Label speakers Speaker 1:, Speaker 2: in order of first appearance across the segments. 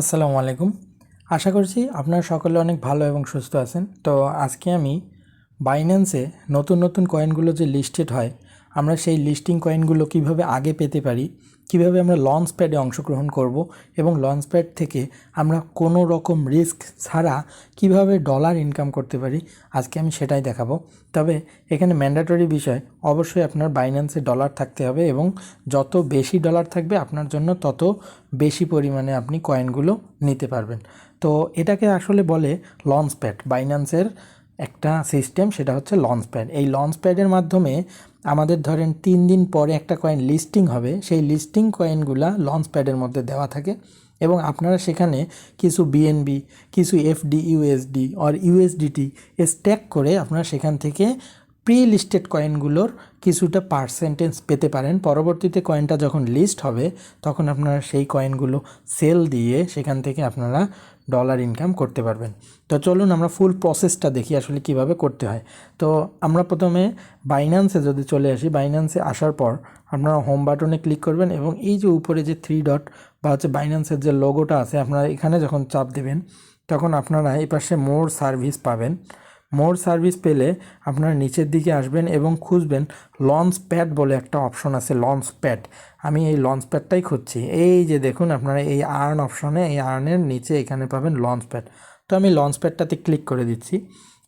Speaker 1: আসসালামু আলাইকুম। আশা করছি আপনারা সকলে অনেক ভালো এবং সুস্থ আছেন। তো আজকে আমি বাইন্যান্সে নতুন নতুন কয়েনগুলো যে লিস্টেড হয়, আমরা সেই লিস্টিং কয়েনগুলো কিভাবে আগে পেতে পারি, কিভাবে আমরা লঞ্চ প্যাডে অংশগ্রহণ করব এবং লঞ্চ প্যাড থেকে আমরা কোনো রকম রিস্ক ছাড়া কিভাবে ডলার ইনকাম করতে পারি, আজকে আমি সেটাই দেখাবো। তবে এখানে ম্যান্ডেটরি বিষয়, অবশ্যই আপনার বাইন্যান্সে ডলার থাকতে হবে এবং যত বেশি ডলার থাকবে আপনার জন্য তত বেশি পরিমাণে আপনি কয়েনগুলো নিতে পারবেন। তো এটাকে আসলে বলে লঞ্চ প্যাড। বাইন্যান্সের একটা সিস্টেম, সেটা হচ্ছে লঞ্চ প্যাড। এই লঞ্চ প্যাডের মাধ্যমে আমাদের ধরেন 3 দিন পরে একটা কয়েন লিস্টিং হবে, সেই লিস্টিং কয়েনগুলা লঞ্চ প্যাডের মধ্যে দেওয়া থাকে এবং আপনারা সেখানে কিছু বিএনবি, কিছু এফডি ইউএসডি আর ইউএসডিটি স্ট্যাক করে আপনারা সেখান থেকে প্রি লিস্টেড কয়েনগুলোর কিছুটা পার্সেন্টেজ পেতে পারেন। পরবর্তীতে কয়েনটা যখন লিস্ট হবে তখন আপনারা সেই কয়েনগুলো সেল দিয়ে সেখান থেকে আপনারা ডলার ইনকাম করতে পারবেন। তো চলুন আমরা ফুল প্রসেসটা দেখি আসলে কিভাবে করতে হয়। তো আমরা প্রথমে বাইন্যান্সে যদি চলে আসি, বাইন্যান্সে আসার পর আপনারা হোম বাটনে ক্লিক করবেন এবং এই যে উপরে যে 3 ডট বা হচ্ছে বাইন্যান্সের যে লোগোটা আছে, আপনারা এখানে যখন চাপ দেবেন তখন আপনারা এই পাশে মোর সার্ভিস পাবেন। মোর সার্ভিস পেলে আপনারা নিচের দিকে আসবেন এবং খুঁজবেন লঞ্চ প্যাড বলে একটা অপশন আছে, লঞ্চ প্যাড। আমি এই লঞ্চ প্যাডটাই খুঁজছি। এই যে দেখুন আপনারা এই আর্ন অপশনে, এই আর্নের নিচে এখানে পাবেন লঞ্চ প্যাড। তো আমি লঞ্চ প্যাডটাতে ক্লিক করে দিচ্ছি।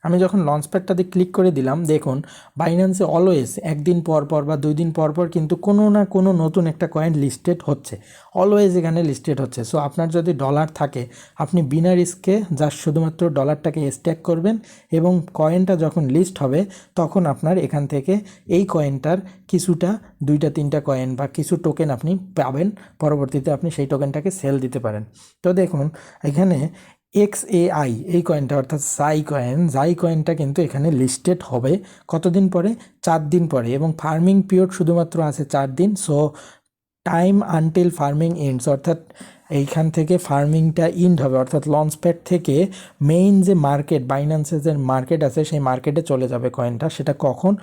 Speaker 1: আমি যখন লঞ্চ প্যাডটাতে ক্লিক করে দিলাম, দেখুন বাইন্যান্সে অলওয়েজ একদিন পর পর বা 2 দিন পর পর কিন্তু কোনো না কোনো নতুন একটা কয়েন লিস্টেড হচ্ছে, অলওয়েজ এখানে লিস্টেড হচ্ছে। সো আপনার যদি ডলার থাকে, আপনি বিনা রিস্কে জাস্ট শুধুমাত্র ডলারটাকে স্ট্যাক করবেন এবং কয়েনটা যখন লিস্ট হবে তখন আপনার এখান থেকে এই কয়েনটার কিছুটা 2-3টা কয়েন বা কিছু টোকেন আপনি পাবেন। পরবর্তীতে আপনি সেই টোকেনটাকে সেল দিতে পারেন। তো দেখুন এখানে XAI এই কয়েনটা, অর্থাৎ জাই কয়েনটা কিন্তু এখানে লিস্টেড হবে কতদিন পরে? 4 দিন পরে, এবং ফার্মিং পিরিয়ড শুধুমাত্র আছে 4 দিন। So time until farming ends, অর্থাৎ এইখান থেকে ফার্মিংটা ইন্ড হবে, অর্থাৎ লঞ্চ প্যাড থেকে মেইন যে মার্কেট, বাইন্যান্সের যে মার্কেট আছে সেই মার্কেটে চলে যাবে কয়েনটা। সেটা কখন?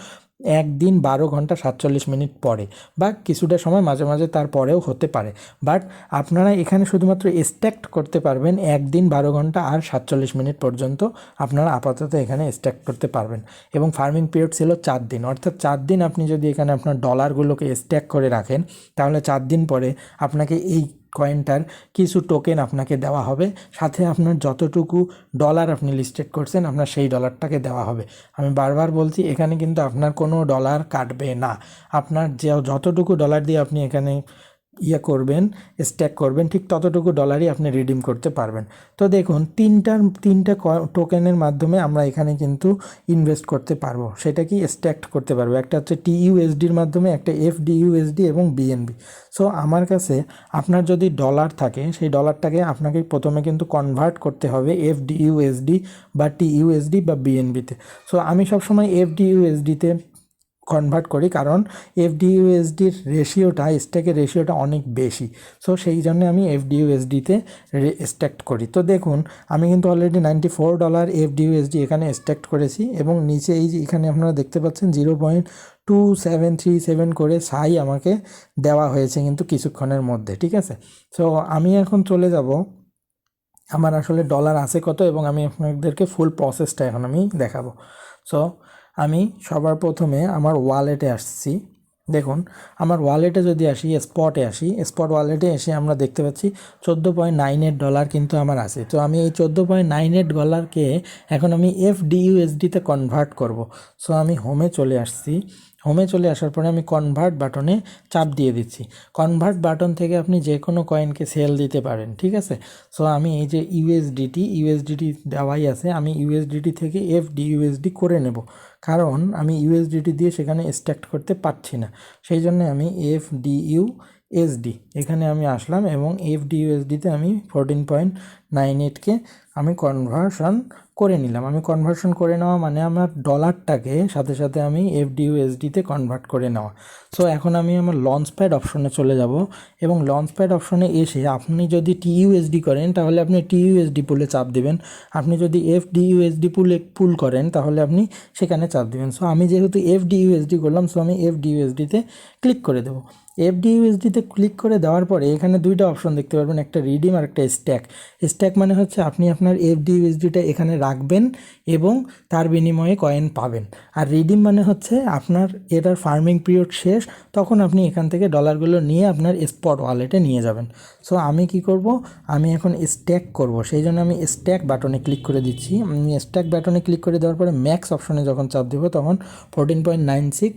Speaker 1: 1 দিন 12 ঘন্টা 47 মিনিট পরে, বা কিছুটা সময় মাঝে মাঝে তারপরেও হতে পারে। বাট আপনারা এখানে শুধুমাত্র স্ট্যাক করতে পারবেন 1 দিন 12 ঘন্টা আর 47 মিনিট পর্যন্ত আপনারা আপাতত এখানে স্ট্যাক করতে পারবেন। এবং ফার্মিং পিরিয়ড ছিল 4 দিন, অর্থাৎ 4 দিন আপনি যদি এখানে আপনার ডলারগুলোকে স্ট্যাক করে রাখেন তাহলে 4 দিন পরে আপনাকে এই কয়েনটার কিছু টোকেন আপনাকে দেওয়া হবে, সাথে আপনার যতটুকু ডলার আপনি লিস্টেড করছেন আপনার সেই ডলারটাকে দেওয়া হবে। আমি বারবার বলছি, এখানে কিন্তু আপনার কোনো ডলার কাটবে না। আপনার যে যতটুকু ডলার দিয়ে আপনি এখানে করবেন, স্ট্যাক করবেন, ঠিক ততটুকু ডলারই আপনি রিডিম করতে পারবেন। তো দেখুন তিনটা টোকেনের মাধ্যমে আমরা এখানে কিন্তু ইনভেস্ট করতে পারবো। সেটা কি? স্ট্যাক করতে পারবো। একটা হচ্ছে TUSDর মাধ্যমে, একটা FDUSD এবং BNB। সো আমার কাছে আপনার যদি ডলার থাকে সেই ডলারটাকে আপনাকে প্রথমে কিন্তু কনভার্ট করতে হবে FDUSD বা TUSD বা BNBতে। সো আমি সবসময় FDUSDতে কনভার্ট করি, কারণ FDUSDর রেশিওটা, স্ট্যাকের রেশিওটা অনেক বেশি। সো সেই জন্য আমি FDUSDতে স্ট্যাক করি। তো দেখুন আমি কিন্তু অলরেডি $94 FDUSD এখানে স্ট্যাক করেছি এবং নিচে এই যে এখানে আপনারা দেখতে পাচ্ছেন 0.2737 করে আমাকে দেওয়া হয়েছে কিন্তু কিছুক্ষণের মধ্যে। ঠিক আছে, সো আমি এখন চলে যাব আমার আসলে ডলার আছে কত, এবং আমি আপনাদেরকে ফুল প্রসেসটা এখন আমি দেখাবো। সো আমি সবার প্রথমে আমার ওয়ালেটে আসছি। দেখুন আমার ওয়ালেটে যদি আসি, স্পটে আসি, স্পট ওয়ালেটে এসে আমরা দেখতে পাচ্ছি $14.98 কিন্তু আমার আছে। তো আমি এই $14.98কে এখন আমি FDUSDতে কনভার্ট করব। সো আমি হোমে চলে আসছি। হোমে চলে আসার পরে আমি কনভার্ট বাটনে চাপ দিয়ে দিচ্ছি। কনভার্ট বাটন থেকে আপনি যে কোনো কয়েনকে সেল দিতে পারেন। ঠিক আছে, সো আমি এই যে ইউএসডিটি দেওয়াই আছে, আমি ইউএসডিটি থেকে FDUSD করে নেব, কারণ আমি ইউএসডিটি দিয়ে সেখানে স্ট্যাক করতে পারছি না। সেই জন্য আমি FDUSD এখানে আমি আসলাম এবং FDUSDতে আমি 14.98কে আমি কনভার্সন করে নিলাম। আমি কনভার্সন করে নেওয়া মানে আমার ডলারটাকে সাথে সাথে আমি FDUSDতে কনভার্ট করে নেওয়া। সো এখন আমি আমার লঞ্চ প্যাড অপশনে চলে যাব এবং লঞ্চ প্যাড অপশনে এসে আপনি যদি TUSD করেন তাহলে আপনি TUSD পুলে চাপ দিবেন, আপনি যদি FDUSD পুল করেন তাহলে আপনি সেখানে চাপ দিবেন। সো আমি যেহেতু FDUSD করলাম, সো আমি FDUSDতে ক্লিক করে দেবো। এফডিইউএসডিতে ক্লিক করে দেওয়ার পরে এখানে দুইটা অপশন দেখতে পারবেন, একটা রিডিম আর একটা স্ট্যাক। স্ট্যাক মানে হচ্ছে আপনি আপনার এফডিইউএসডিটা এখানে রাখবেন এবং তার বিনিময়ে কয়েন পাবেন। আর রিডিম মানে হচ্ছে আপনার এটার ফার্মিং পিরিয়ড শেষ, তখন আপনি এখান থেকে ডলারগুলো নিয়ে আপনার স্পট ওয়ালেটে নিয়ে যাবেন। সো আমি কি করব, আমি এখন স্ট্যাক করব, সেই জন্য আমি স্ট্যাক বাটনে ক্লিক করে দিচ্ছি। আমি স্ট্যাক বাটনে ক্লিক করে দেওয়ার পরে ম্যাক্স অপশনে যখন চাপ দেবো তখন 14.96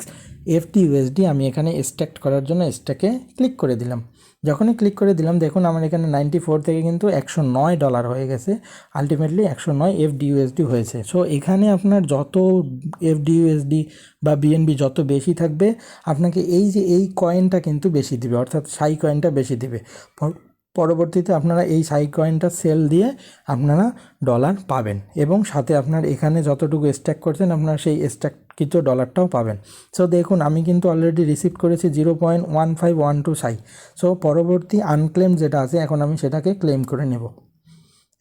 Speaker 1: এফডিইউএসডি আমি এখানে স্ট্যাক করার জন্য স্ট্যাকে ক্লিক করে দিলাম। যখনই ক্লিক করে দিলাম দেখুন আমার এখানে 94 থেকে কিন্তু $109 হয়ে গেছে, আলটিমেটলি 109 এফডিইউএসডি হয়েছে। সো এখানে আপনার যত এফডিইউএসডি বা বিএনবি যত বেশি থাকবে আপনাকে এই যে এই কয়েনটা কিন্তু বেশি দিবে, অর্থাৎ সাই কয়েনটা বেশি দিবে। পরবর্তীতে আপনারা এই সাই কয়েনটা সেল দিয়ে আপনারা ডলার পাবেন এবং সাথে আপনার এখানে যতটুকু স্ট্যাক করছেন আপনারা সেই স্ট্যাককৃত ডলারটাও পাবেন। সো দেখুন আমি কিন্তু অলরেডি রিসিভ করেছি 0.1512 সাই। সো পরবর্তী আনক্লেম যেটা আছে এখন আমি সেটাকে ক্লেম করে নেব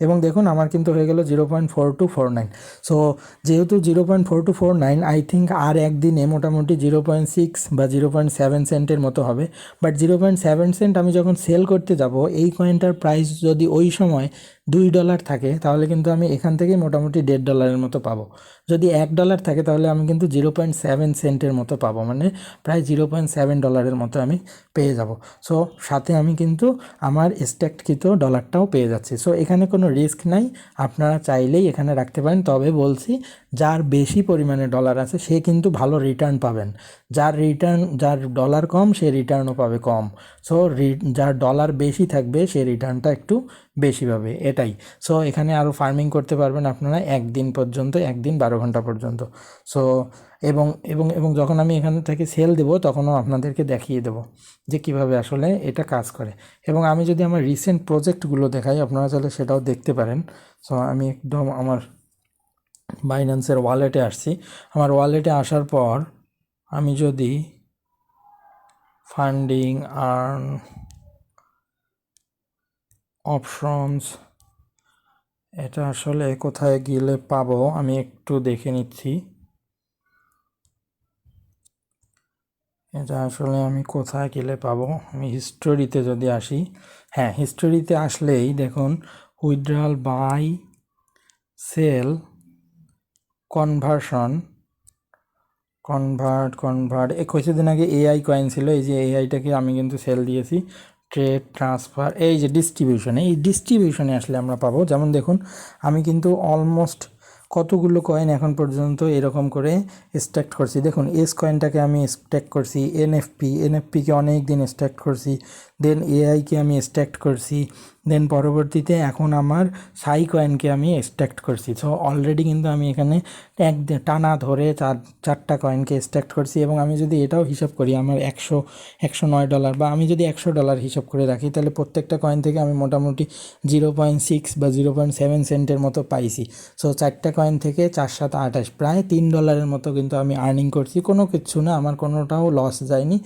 Speaker 1: এবং দেখুন আমার কিন্তু হয়ে গেল 0.4249। সো যেহেতু 0.4249 আই থিঙ্ক আর একদিনে মোটামুটি 0.6 বা 0.7 সেন্টের মতো হবে। বাট 0.7 সেন্ট আমি যখন সেল করতে যাব এই কয়েনটার প্রাইস যদি ওই সময় $2 থাকে তাহলে কিন্তু আমি এখান থেকে মোটামুটি $1.5 মতো পাবো। যদি $1 থাকে তাহলে আমি কিন্তু 0.7 সেন্টের মতো পাবো, মানে প্রায় $0.7 মতো আমি পেয়ে যাব। সো সাথে আমি কিন্তু আমার স্ট্যাককৃত ডলারটাও পেয়ে যাচ্ছি। সো এখানে কোনো রিস্ক নাই, আপনারা চাইলেই এখানে রাখতে পারেন। তবে বলছি যার বেশি পরিমাণে ডলার আছে সে কিন্তু ভালো রিটার্ন পাবেন, যার ডলার কম সে রিটার্নও পাবে কম। সো যার ডলার বেশি থাকবে সে রিটার্নটা একটু বেশি পাবে, এটাই। সো এখানে আরও ফার্মিং করতে পারবেন আপনারা একদিন পর্যন্ত, একদিন 12 ঘন্টা পর্যন্ত। সো এবং এবং এবং যখন আমি এখান থেকে সেল দেবো তখনও আপনাদেরকে দেখিয়ে দেবো যে কিভাবে আসলে এটা কাজ করে। এবং আমি যদি আমার রিসেন্ট প্রজেক্টগুলো দেখাই আপনারা চাইলে সেটাও দেখতে পারেন। সো আমি একদম আমার বাইন্যান্সের ওয়ালেটে আসছি। আমার ওয়ালেটে আসার পর আমি যদি ফান্ডিং আর্ন অপশনস এটা আসলে কোথায় গেলে পাবো আমি একটু দেখে নিচ্ছি। এটা আসলে আমি কোথায় গেলে পাবো, আমি হিস্টোরিতে যদি আসি, হ্যাঁ হিস্টোরিতে আসলেই দেখুন withdrawal, buy, sell, conversion, convert কিছুদিন আগে এআই কয়েন ছিল, এই যে এআইটাকে আমি কিন্তু সেল দিয়েছি। ট্রেড, ট্রান্সফার, এই যে ডিস্ট্রিবিউশনে, এই ডিস্ট্রিবিউশনে আসলে আমরা পাবো। যেমন দেখুন আমি কিন্তু অলমোস্ট কতগুলো কয়েন এখন পর্যন্ত এরকম করে স্ট্যাক করছি। দেখুন এস কয়েনটাকে আমি স্ট্যাক করছি, এনএফপিকে অনেক দিন স্ট্যাক করছি, দেন এআইকে আমি স্ট্যাক করছি, দেন পরবর্তীতে এখন আমার সাই কয়েনকে আমি স্ট্যাক করছি। সো অলরেডি কিন্তু আমি এখানে টানা ধরে চারটা কয়েনকে স্ট্যাক করছি। এবং আমি যদি এটাও হিসাব করি আমার $109 বা আমি যদি $100 হিসাব করে রাখি তাহলে প্রত্যেকটা কয়েন থেকে আমি মোটামুটি 0.6 বা 0.7 সেন্টের মতো পাইছি। সো চারটা কয়েন থেকে 4 7 28 প্রায় $3 মতো কিন্তু আমি আর্নিং করছি। কোনো কিছু না, আমার কোনোটাও লস যায়নি,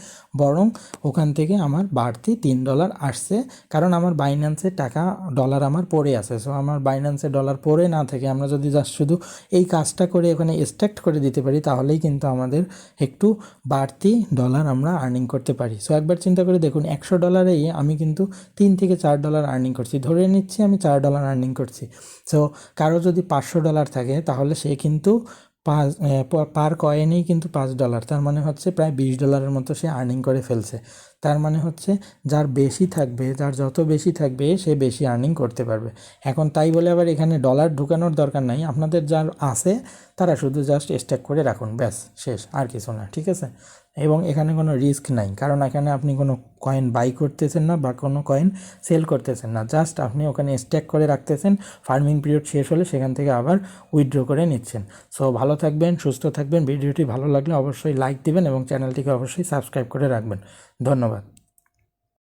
Speaker 1: বরং ওখান থেকে আমার বাড়তি $3 আসছে, কারণ আমার বাইন্যান্সে টাকা ডলার আমার পড়ে আছে। সো আমার বাইন্যান্সে ডলার পড়ে না থেকে আমরা যদি জাস্ট শুধু এই কাজটা করে ওখানে স্ট্যাক করে দিতে পারি তাহলেই কিন্তু আমাদের একটু বাড়তি ডলার আমরা আর্নিং করতে পারি। সো একবার চিন্তা করে দেখুন $100 আমি কিন্তু $3 থেকে $4 আর্নিং করছি, ধরে নিচ্ছি আমি $4 আর্নিং করছি। সো কারো যদি $500 থাকে তাহলে সে কিন্তু পার কয়েনেই কিন্তু $5, তার মানে হচ্ছে প্রায় $20 মতো সে আর্নিং করে ফেলছে। তার মানে হচ্ছে যার বেশি থাকবে, যার যত বেশি থাকবে সে বেশি আর্নিং করতে পারবে। এখন তাই বলে আবার এখানে ডলার ঢুকানোর দরকার নাই, আপনাদের যার আছে তারা শুধু জাস্ট স্ট্যাক করে রাখুন, ব্যাস শেষ, আর কিছু না, ঠিক আছে। এবং এখানে কোনো রিস্ক নাই, কারণ এখানে আপনি কোনো কয়েন বাই করতেছেন না বা কোনো কয়েন সেল করতেছেন না, জাস্ট আপনি ওখানে স্ট্যাক করে রাখতেছেন। ফার্মিং পিরিয়ড শেষ হলে সেখান থেকে আবার উইথড্র করে নিচ্ছেন। সো ভালো থাকবেন, সুস্থ থাকবেন। ভিডিওটি ভালো লাগলে অবশ্যই লাইক দিবেন এবং চ্যানেলটিকে অবশ্যই সাবস্ক্রাইব করে রাখবেন। ধন্যবাদ।